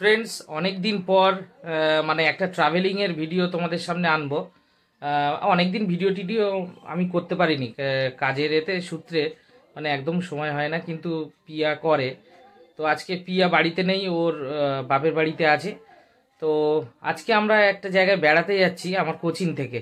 Friends, অনেক দিন পর মানে একটা ট্রাভেলিংয়ের ভিডিও তোমাদের সামনে আনবো। অনেক দিন ভিডিও আমি করতে পারিনি, কাজের সূত্রে মানে একদম সময় হয় না, কিন্তু পিয়া করে। তো আজকে পিয়া বাড়িতে নেই, ওর বাপের বাড়িতে আছে। তো আজকে আমরা একটা জায়গায় বেড়াতে যাচ্ছি আমার কোচিং থেকে।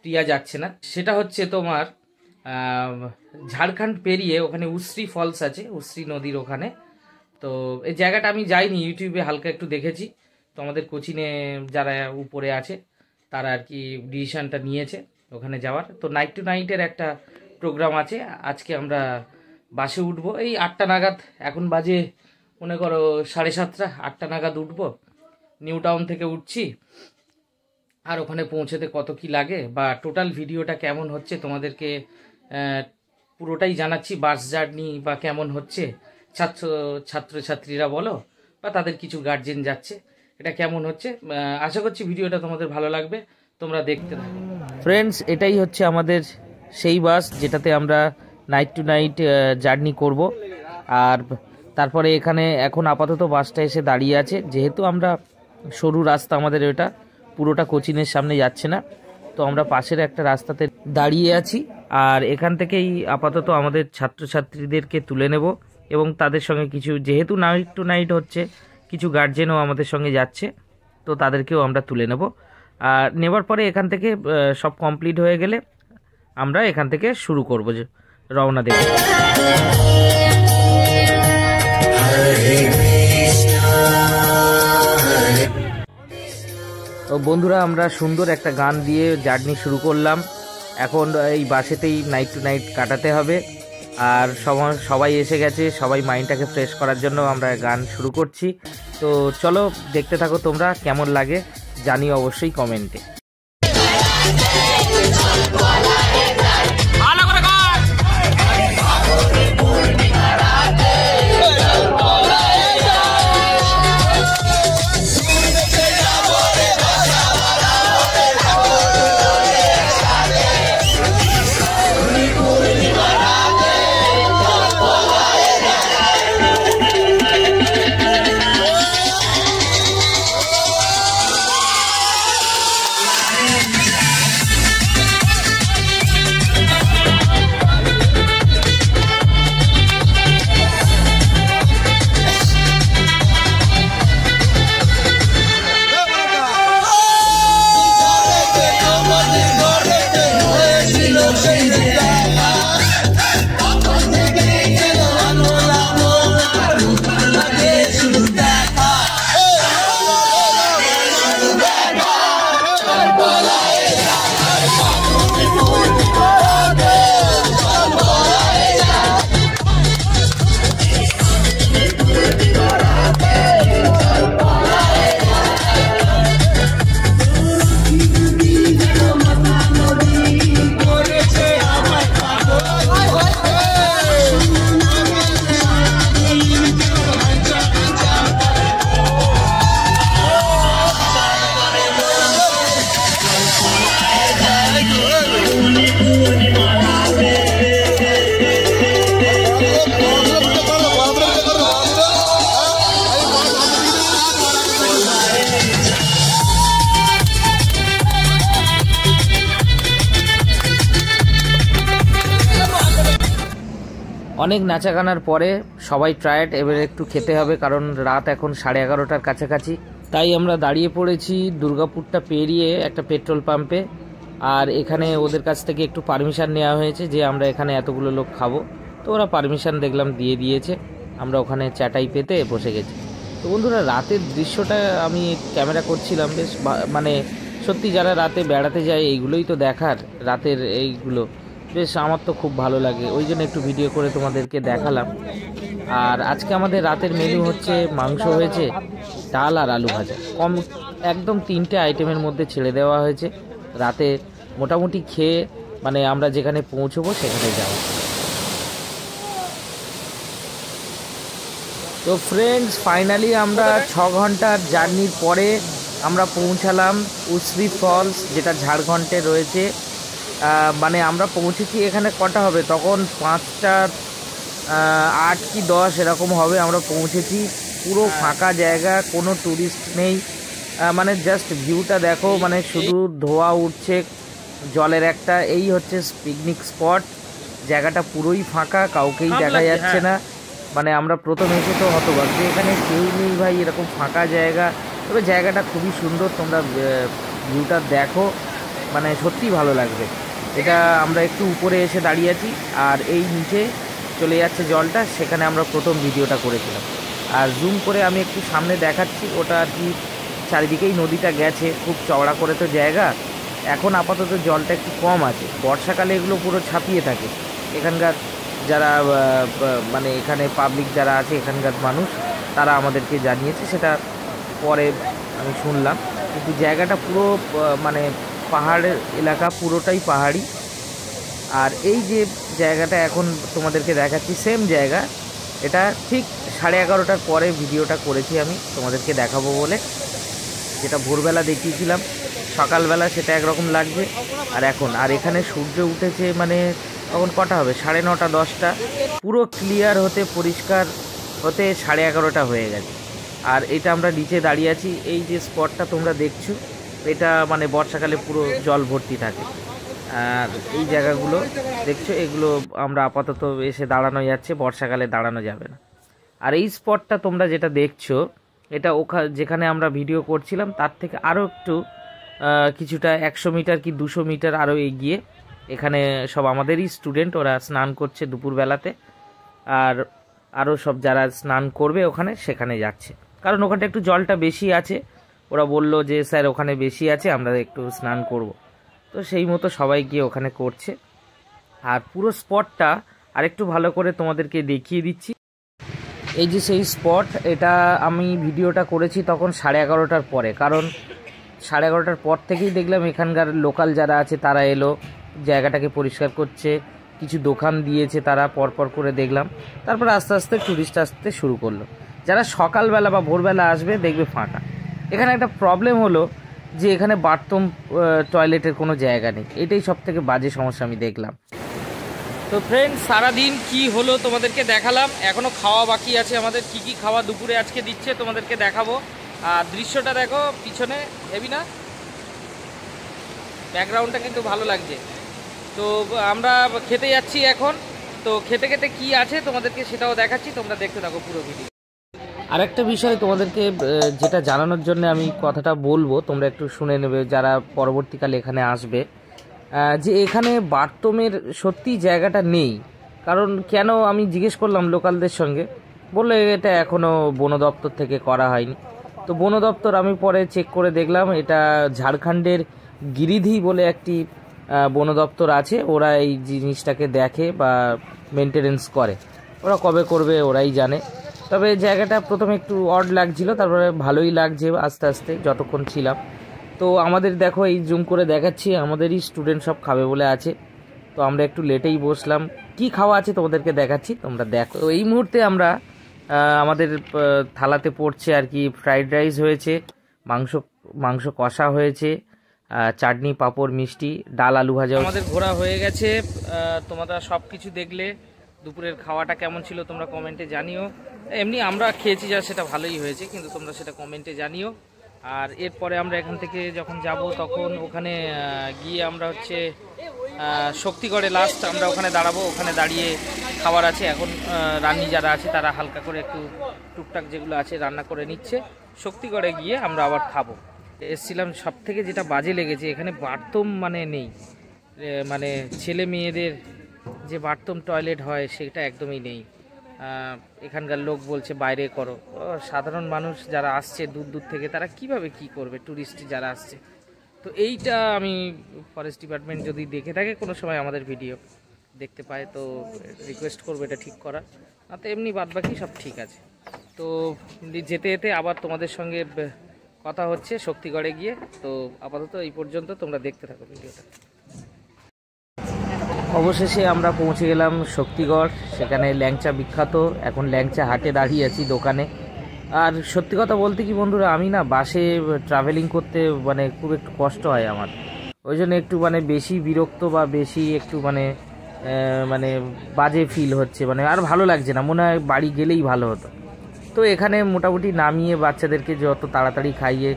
প্রিয়া যাচ্ছে না, সেটা হচ্ছে তোমার ঝাড়খণ্ড পেরিয়ে ওখানে উশ্রী ফলস আছে, উশ্রী নদীর ওখানে। তো এই জায়গাটা আমি যাইনি, ইউটিউবে হালকা একটু দেখেছি। তো আমাদের কোচিনে যারা উপরে আছে তারা আর কি ডিসিশনটা নিয়েছে ওখানে যাওয়ার। তো নাইট টু নাইটের একটা প্রোগ্রাম আছে। আজকে আমরা বাসে উঠবো এই 8টা নাগাদ, এখন বাজে মনে করো 7:30, 8টা নাগাদ উঠবো। নিউ টাউন থেকে উঠছি, আর ওখানে পৌঁছতে কত কি লাগে বা টোটাল ভিডিওটা কেমন হচ্ছে তোমাদেরকে পুরোটাই জানাচ্ছি। বাস জার্নি বা কেমন হচ্ছে, ছাত্রছাত্রীরা বলো বা তাদের কিছু গার্জেন যাচ্ছে, এটা কেমন হচ্ছে। আশা করছি ভিডিওটা তোমাদের ভালো লাগবে, তোমরা দেখতে থাকো। ফ্রেন্ডস, এটাই হচ্ছে আমাদের সেই বাস যেটাতে আমরা নাইট টু নাইট জার্নি করব। আর তারপরে এখানে এখন আপাতত বাসটা এসে দাঁড়িয়ে আছে, যেহেতু আমরা সরু রাস্তা আমাদের, এটা পুরোটা কোচিনের সামনে যাচ্ছে না। তো আমরা পাশের একটা রাস্তাতে দাঁড়িয়ে আছি, আর এখান থেকেই আপাতত আমাদের ছাত্রছাত্রীদেরকে তুলে নেব এবং তাদের সঙ্গে কিছু, যেহেতু নাইট টু নাইট হচ্ছে, কিছু গার্জেনও আমাদের সঙ্গে যাচ্ছে, তো তাদেরকেও আমরা তুলে নেব। আর নেবার পরে এখান থেকে সব কমপ্লিট হয়ে গেলে আমরা এখান থেকে শুরু করব রওনা দেব। তো বন্ধুরা, আমরা সুন্দর একটা গান দিয়ে জার্নি শুরু করলাম। এখন এই বাসেতেই নাইট টু নাইট কাটাতে হবে। আর সবাই এসে গেছে, সবাই মাইন্ডটাকে ফ্রেশ করার জন্য আমরা গান শুরু করছি। তো চলো দেখতে থাকো, তোমরা কেমন লাগে জানিও অবশ্যই কমেন্টে। অনেক নাচা গানার পরে সবাই টায়ার্ড, এবারে একটু খেতে হবে, কারণ রাত এখন 11:30টার কাছাকাছি। তাই আমরা দাঁড়িয়ে পড়েছি দুর্গাপুরটা পেরিয়ে একটা পেট্রোল পাম্পে। আর এখানে ওদের কাছ থেকে একটু পারমিশন নেওয়া হয়েছে যে আমরা এখানে এতগুলো লোক খাবো। তো ওরা পারমিশন দেখলাম দিয়ে দিয়েছে, আমরা ওখানে চাটাই পেতে বসে গেছি। তো বন্ধুরা, রাতের দৃশ্যটা আমি ক্যামেরা করছিলাম, বেশ মানে সত্যি যারা রাতে বেড়াতে যায় এইগুলোই তো দেখার, রাতের এইগুলো বেশ আমার তো খুব ভালো লাগে, ওই জন্য একটু ভিডিও করে তোমাদেরকে দেখালাম। আর আজকে আমাদের রাতের মেনু হচ্ছে মাংস হয়েছে, ডাল আর আলু ভাজা, একদম 3টে আইটেমের মধ্যে ছেড়ে দেওয়া হয়েছে। রাতে মোটামুটি খেয়ে মানে আমরা যেখানে পৌঁছবো সেখানে যাবো। তো ফ্রেন্ডস, ফাইনালি আমরা 6 ঘন্টার জার্নির পরে আমরা পৌঁছালাম উশ্রী ফলস, যেটা ঝাড়খণ্ডে রয়েছে। মানে আমরা পৌঁছেছি এখানে কটা হবে তখন, 5টা 8 কি 10 এরকম হবে আমরা পৌঁছেছি। পুরো ফাঁকা জায়গা, কোনো টুরিস্ট নেই, মানে জাস্ট ভিউটা দেখো, মানে শুধু ধোয়া উঠছে জলের একটা, এই হচ্ছে পিকনিক স্পট। জায়গাটা পুরোই ফাঁকা, কাউকেই দেখা যাচ্ছে না। মানে আমরা প্রথম এসে তো হতবাক যে এখানে কেউ নেই ভাই, এরকম ফাঁকা জায়গা। তবে জায়গাটা খুবই সুন্দর, তোমরা ভিউটা দেখো, মানে সত্যিই ভালো লাগবে। এটা আমরা একটু উপরে এসে দাঁড়িয়ে আছি, আর এই নিচে চলে যাচ্ছে জলটা, সেখানে আমরা প্রথম ভিডিওটা করেছিলাম। আর জুম করে আমি একটু সামনে দেখাচ্ছি, ওটা আর কি চারিদিকেই নদীটা গেছে, খুব চওড়া করে তো জায়গা। এখন আপাতত জলটা একটু কম আছে, বর্ষাকালে এগুলো পুরো ছাপিয়ে থাকে। এখানকার যারা মানে এখানে পাবলিক যারা আছে, এখানকার মানুষ, তারা আমাদেরকে জানিয়েছে, সেটা পরে আমি শুনলাম। কিন্তু জায়গাটা পুরো মানে পাহাড়ের এলাকা, পুরোটাই পাহাড়ি। আর এই যে জায়গাটা এখন তোমাদেরকে দেখাচ্ছি, সেম জায়গা, এটা ঠিক 11:30টার পরে ভিডিওটা করেছি আমি তোমাদেরকে দেখাবো বলে। যেটা ভোরবেলা দেখিয়েছিলাম, সকালবেলা সেটা একরকম লাগছে, আর এখন আর এখানে সূর্য উঠেছে, মানে তখন কটা হবে, 9:30 10টা, পুরো ক্লিয়ার হতে, পরিষ্কার হতে 11:30টা হয়ে গেছে। আর এটা আমরা নিচে দাঁড়িয়ে আছি, এই যে স্পটটা তোমরা দেখছো, এটা মানে বর্ষাকালে পুরো জল ভর্তি থাকে। আর এই জায়গাগুলো দেখছো, এগুলো আমরা আপাতত এসে দাঁড়ানো যাচ্ছে, বর্ষাকালে দাঁড়ানো যাবে না। আর এই স্পটটা তোমরা যেটা দেখছো, এটা যেখানে আমরা ভিডিও করছিলাম তার থেকে আরও একটু কিছুটা 100 মিটার কি 200 মিটার আরও এগিয়ে, এখানে সব আমাদেরই স্টুডেন্ট, ওরা স্নান করছে দুপুরবেলাতে। আর আরও সব যারা স্নান করবে ওখানে, সেখানে যাচ্ছে, কারণ ওখানটা একটু জলটা বেশি আছে। ওরা বলল যে স্যার ওখানে বেশি আছে, আমরা একটু স্নান করব। তো সেই মতো সবাই গিয়ে ওখানে করছে। আর পুরো স্পটটা আরেকটু ভালো করে তোমাদেরকে দেখিয়ে দিচ্ছি। এই যে সেই স্পট, এটা আমি ভিডিওটা করেছি তখন 11:30টার পরে, কারণ 11:30টার পর থেকেই দেখলাম এখানকার লোকাল যারা আছে তারা এলো, জায়গাটাকে পরিষ্কার করছে, কিছু দোকান দিয়েছে তারা পরপর করে দেখলাম। তারপর আস্তে আস্তে টুরিস্ট আসতে শুরু করলো। যারা সকালবেলা বা ভোরবেলা আসবে দেখবে ফাঁকা। এখানে একটা প্রবলেম হলো যে এখানে বাথরুম টয়লেটের কোনো জায়গা নেই, এটাই সব থেকে বাজে সমস্যা আমি দেখলাম। তো ফ্রেন্ডস, সারাদিন কি হলো তোমাদেরকে দেখালাম, এখনও খাওয়া বাকি আছে আমাদের। কি কি খাওয়া দুপুরে আজকে দিচ্ছে তোমাদেরকে দেখাবো। আর দৃশ্যটা দেখো পিছনে, হেবি না? ব্যাকগ্রাউন্ডটা কিন্তু ভালো লাগছে। তো আমরা খেতে যাচ্ছি এখন, তো খেতে খেতে কি আছে তোমাদেরকে সেটাও দেখাচ্ছি, তোমরা দেখতে থাকো পুরো ভিডিও। আরেকটা বিষয় তোমাদেরকে যেটা জানানোর জন্য আমি কথাটা বলবো, তোমরা একটু শুনে নেবে যারা পরবর্তীকালে এখানে আসবে, যে এখানে বাথরুমের সত্যি জায়গাটা নেই। কারণ কেন আমি জিজ্ঞেস করলাম লোকালদের সঙ্গে, বললো এটা এখনও বন দপ্তর থেকে করা হয়নি। তো বন দপ্তর আমি পরে চেক করে দেখলাম, এটা ঝাড়খণ্ডের গিরিধি বলে একটি বন দপ্তর আছে, ওরা এই জিনিসটাকে দেখে বা মেনটেনেন্স করে। ওরা কবে করবে ওরাই জানে। তবে জায়গাটা প্রথমে একটু অড লাগছিল, তারপরে ভালোই লাগছে আস্তে আস্তে যতক্ষণ ছিলাম। তো আমাদের দেখো, এই জুম করে দেখাচ্ছি, আমাদেরই স্টুডেন্ট সব খাবে বলে আছে। তো আমরা একটু লেটেই বসলাম, কি খাওয়া আছে তোমাদেরকে দেখাচ্ছি, তোমরা দেখো। তো এই মুহূর্তে আমরা আমাদের থালাতে পড়ছে আর কি, ফ্রাইড রাইস হয়েছে, মাংস কষা হয়েছে, চাটনি, পাঁপড়, মিষ্টি, ডাল, আলু ভাজা। আমাদের ঘোরা হয়ে গেছে, তোমরা সব কিছু দেখলে। দুপুরের খাওয়াটা কেমন ছিল তোমরা কমেন্টে জানিও। এমনি আমরা খেয়েছি যা, সেটা ভালোই হয়েছে, কিন্তু তোমরা সেটা কমেন্টে জানিও। আর এরপরে আমরা এখান থেকে যখন যাব, তখন ওখানে গিয়ে আমরা হচ্ছে শক্তিগড়ে লাস্ট আমরা ওখানে দাঁড়াবো। ওখানে দাঁড়িয়ে খাবার আছে, এখন রান্নি যারা আছে তারা হালকা করে একটু টুকটাক যেগুলো আছে রান্না করে নিচ্ছে। শক্তিগড়ে গিয়ে আমরা আবার খাবো। এসছিলাম, সব থেকে যেটা বাজে লেগেছে, এখানে বাথরুম মানে নেই, মানে ছেলে মেয়েদের যে বাথরুম টয়লেট হয় সেটা একদমই নেই। এখানকার লোক বলছে বাইরে করো। সাধারণ মানুষ যারা আসছে দূর দূর থেকে, তারা কিভাবে কি করবে, ট্যুরিস্ট যারা আসছে। তো এইটা আমি ফরেস্ট ডিপার্টমেন্ট যদি দেখে থাকে কোনো সময় আমাদের ভিডিও দেখতে পায়, তো রিকোয়েস্ট করবো এটা ঠিক করার। না তো এমনি বাদবাকি সব ঠিক আছে। তো যেতে যেতে আবার তোমাদের সঙ্গে কথা হচ্ছে শক্তিগড়ে গিয়ে। তো আপাতত এই পর্যন্ত, তোমরা দেখতে থাকো ভিডিওটা। অবশেষে আমরা পৌঁছে গেলাম শক্তিগড়, সেখানে ল্যাংচা বিখ্যাত। এখন ল্যাংচা হাটে দাঁড়িয়ে আছি দোকানে। আর সত্যি কথা বলতে কি বন্ধুরা, আমি না বাসে ট্রাভেলিং করতে মানে খুব একটু কষ্ট হয় আমার, ওই জন্য একটু মানে বেশি বিরক্ত বা বেশি একটু মানে বাজে ফিল হচ্ছে, মানে আর ভালো লাগছে না, মনে হয় বাড়ি গেলেই ভালো হতো। তো এখানে মোটামুটি নামিয়ে বাচ্চাদেরকে যত তাড়াতাড়ি খাইয়ে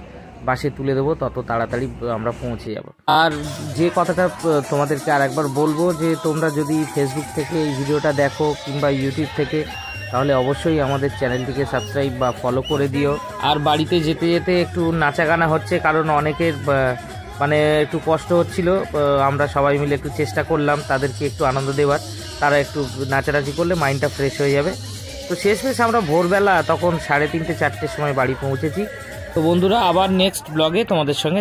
বাসে তুলে দেবো তত তাড়াতাড়ি আমরা পৌঁছে যাব। আর যে কথাটা তোমাদেরকে আর একবার বলবো, যে তোমরা যদি ফেসবুক থেকে এই ভিডিওটা দেখো কিংবা ইউটিউব থেকে, তাহলে অবশ্যই আমাদের চ্যানেলটিকে সাবস্ক্রাইব বা ফলো করে দিও। আর বাড়িতে যেতে যেতে একটু নাচা গানা হচ্ছে, কারণ অনেকের মানে একটু কষ্ট হচ্ছিল, আমরা সবাই মিলে একটু চেষ্টা করলাম তাদেরকে একটু আনন্দ দেওয়ার। তারা একটু নাচানাচি করলে মাইন্ডটা ফ্রেশ হয়ে যাবে। তো শেষমেশ আমরা ভোরবেলা তখন 3:30 4টের সময় বাড়ি পৌঁছেছি। তো বন্ধুরা, আবার নেক্সট ব্লগে তোমাদের সঙ্গে